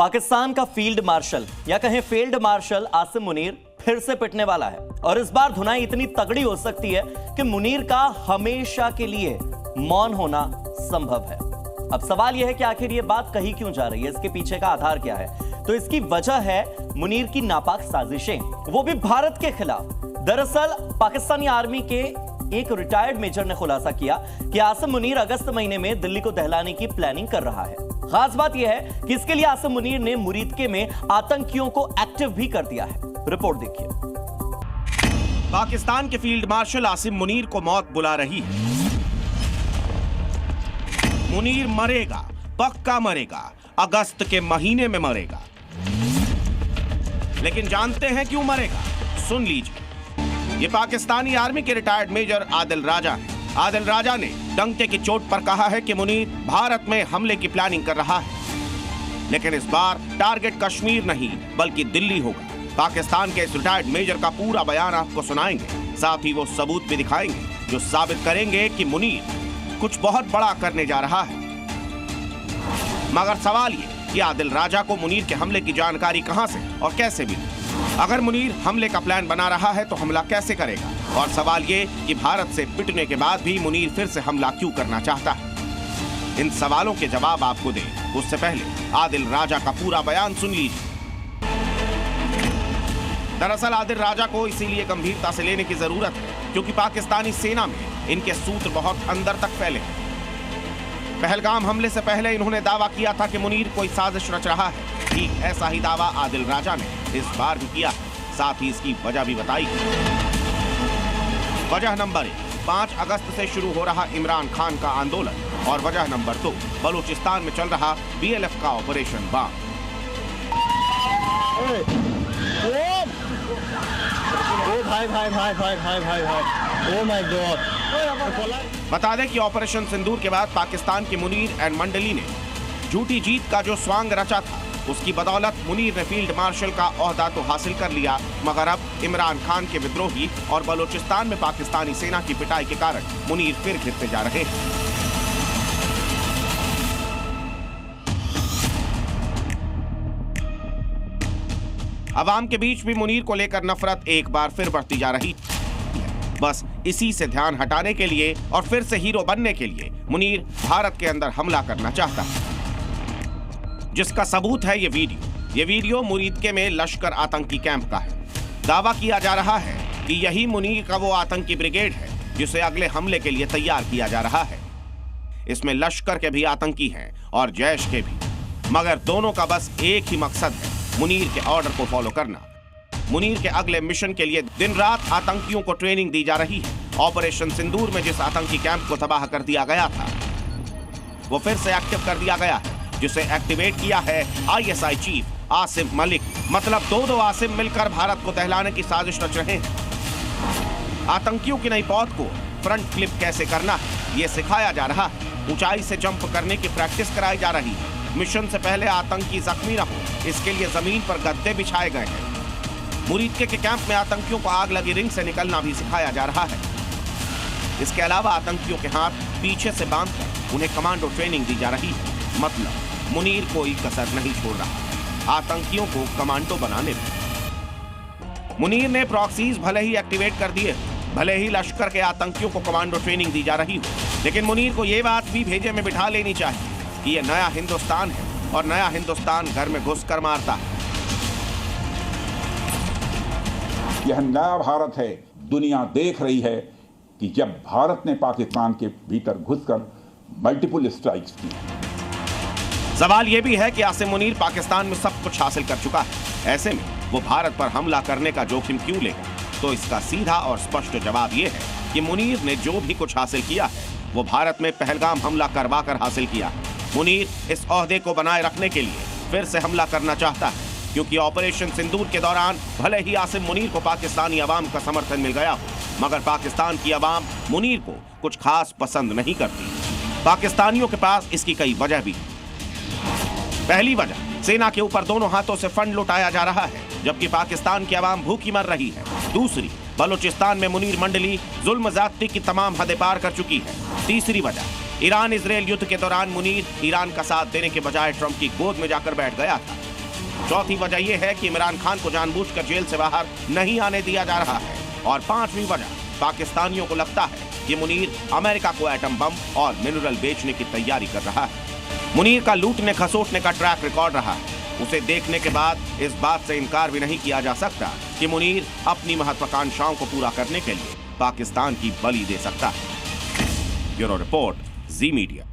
पाकिस्तान का field marshal या कहें फील्ड मार्शल आसिम मुनीर फिर से पिटने वाला है और इस बार धुनाई इतनी तगड़ी हो सकती है कि मुनीर का हमेशा के लिए मौन होना संभव है। अब सवाल यह है कि आखिर यह बात कही क्यों जा रही है, इसके पीछे का आधार क्या है? तो इसकी वजह है मुनीर की नापाक साजिशें, वो भी भारत के खिलाफ। दरअसल पाकिस्तानी आर्मी के एक रिटायर्ड मेजर ने खुलासा किया कि आसिम मुनीर अगस्त महीने में दिल्ली को दहलाने की प्लानिंग कर रहा है। खास बात यह है कि इसके लिए आसिम मुनीर ने मुरीदके में आतंकियों को एक्टिव भी कर दिया है। रिपोर्ट देखिए। पाकिस्तान के फील्ड मार्शल आसिम मुनीर को मौत बुला रही है। मुनीर मरेगा, पक्का मरेगा, अगस्त के महीने में मरेगा। लेकिन जानते हैं क्यों मरेगा? सुन लीजिए। ये पाकिस्तानी आर्मी के रिटायर्ड मेजर आदिल राजा हैं। आदिल राजा ने डंके की चोट पर कहा है कि मुनीर भारत में हमले की प्लानिंग कर रहा है, लेकिन इस बार टारगेट कश्मीर नहीं बल्कि दिल्ली होगा। पाकिस्तान के इस रिटायर्ड मेजर का पूरा बयान आपको सुनाएंगे, साथ ही वो सबूत भी दिखाएंगे जो साबित करेंगे कि मुनीर कुछ बहुत बड़ा करने जा रहा है। मगर सवाल ये कि आदिल राजा को मुनीर के हमले की जानकारी कहां से और कैसे मिली? अगर मुनीर हमले का प्लान बना रहा है तो हमला कैसे करेगा? और सवाल ये कि भारत से पिटने के बाद भी मुनीर फिर से हमला क्यों करना चाहता है? इन सवालों के जवाब आपको दे उससे पहले आदिल राजा का पूरा बयान सुन लीजिए। दरअसल आदिल राजा को इसीलिए गंभीरता से लेने की जरूरत है क्योंकि पाकिस्तानी सेना में इनके सूत्र बहुत अंदर तक फैले हैं। पहलगाम हमले से पहले इन्होंने दावा किया था कि मुनीर कोई साजिश रच रहा है। ठीक ऐसा ही दावा आदिल राजा ने इस बार भी किया, साथ ही इसकी वजह भी बताई। वजह नंबर 1, 5 अगस्त से शुरू हो रहा इमरान खान का आंदोलन। और वजह नंबर 2, बलूचिस्तान में चल रहा BLF का ऑपरेशन बाम। बता दें कि ऑपरेशन सिंदूर के बाद पाकिस्तान के मुनीर एंड मंडली ने झूठी जीत का जो स्वांग रचा था, उसकी बदौलत मुनीर ने फील्ड मार्शल का ओहदा तो हासिल कर लिया, मगर अब इमरान खान के विद्रोही और बलूचिस्तान में पाकिस्तानी सेना की पिटाई के कारण मुनीर फिर घिरते जा रहे हैं। अवाम के बीच भी मुनीर को लेकर नफरत एक बार फिर बढ़ती जा रही। बस इसी से ध्यान हटाने के लिए और फिर से हीरो बनने के लिए मुनीर भारत के अंदर हमला करना चाहता है, जिसका सबूत है ये वीडियो मुरीदके में लश्कर आतंकी कैंप का है। दावा किया जा रहा है कि यही मुनीर का वो आतंकी ब्रिगेड है जिसे अगले हमले के लिए तैयार किया जा रहा है। इसमें लश्कर के भी आतंकी हैं और जैश के भी, मगर दोनों का बस एक ही मकसद है, मुनीर के ऑर्डर को फॉलो करना। मुनीर के अगले मिशन के लिए दिन रात आतंकियों को ट्रेनिंग दी जा रही है। ऑपरेशन सिंदूर में जिस आतंकी कैंप को तबाह कर दिया गया था, वो फिर से एक्टिव कर दिया गया है, जिसे एक्टिवेट किया है ISI चीफ आसिम मलिक। मतलब दो आसिम मिलकर भारत को दहलाने की साजिश रच रहे हैं। आतंकियों की नई पौध को फ्रंट फ्लिप कैसे करना है ये सिखाया जा रहा है। ऊंचाई से जंप करने की प्रैक्टिस कराई जा रही है। मिशन से पहले आतंकी जख्मी न हो, इसके लिए जमीन पर गद्दे बिछाए गए हैं। मुरीदके के कैंप में आतंकियों को आग लगी रिंग से निकलना भी सिखाया जा रहा है। इसके अलावा आतंकियों के हाथ पीछे से बांधकर उन्हें कमांडो ट्रेनिंग दी जा रही है। मतलब मुनीर कोई कसर नहीं छोड़ रहा आतंकियों को कमांडो बनाने में। मुनीर ने प्रॉक्सीज भले ही एक्टिवेट कर दिए, भले ही लश्कर के आतंकियों को कमांडो ट्रेनिंग दी जा रही हो, लेकिन मुनीर को यह बात भी भेजे में बिठा लेनी चाहिए कि यह नया हिंदुस्तान है और नया हिंदुस्तान घर में घुसकर मारता है। यह नया भारत है। दुनिया देख रही है कि जब भारत ने पाकिस्तान के भीतर घुसकर मल्टीपल स्ट्राइक्स की। सवाल यह भी है कि आसिम मुनीर पाकिस्तान में सब कुछ हासिल कर चुका है, ऐसे में वो भारत पर हमला करने का जोखिम क्यों लेगा? तो इसका सीधा और स्पष्ट जवाब यह है कि मुनीर ने जो भी कुछ हासिल किया है वो भारत में पहलगाम हमला करवा कर हासिल किया है। मुनीर इस ओहदे को बनाए रखने के लिए फिर से हमला करना चाहता है, क्योंकि ऑपरेशन सिंदूर के दौरान भले ही आसिम मुनीर को पाकिस्तानी अवाम का समर्थन मिल गया हो, मगर पाकिस्तान की अवाम मुनीर को कुछ खास पसंद नहीं करती। पाकिस्तानियों के पास इसकी कई वजह भी। पहली वजह, सेना के ऊपर दोनों हाथों से फंड लुटाया जा रहा है, जबकि पाकिस्तान की अवाम भूखी मर रही है। दूसरी, बलूचिस्तान में मुनीर मंडली जुल्म ज़्यादती की तमाम हदें पार कर चुकी है। तीसरी वजह, ईरान इजराइल युद्ध के दौरान मुनीर ईरान का साथ देने के बजाय ट्रंप की गोद में जाकर बैठ गया था। चौथी वजह यह है कि इमरान खान को जानबूझकर जेल से बाहर नहीं आने दिया जा रहा है। और पांचवी वजह, पाकिस्तानियों को लगता है कि मुनीर अमेरिका को एटम बम और मिनरल बेचने की तैयारी कर रहा है। मुनीर का लूटने खसोटने का ट्रैक रिकॉर्ड रहा है। उसे देखने के बाद इस बात से इनकार भी नहीं किया जा सकता कि मुनीर अपनी महत्वाकांक्षाओं को पूरा करने के लिए पाकिस्तान की बलि दे सकता है। ब्यूरो रिपोर्ट, जी मीडिया।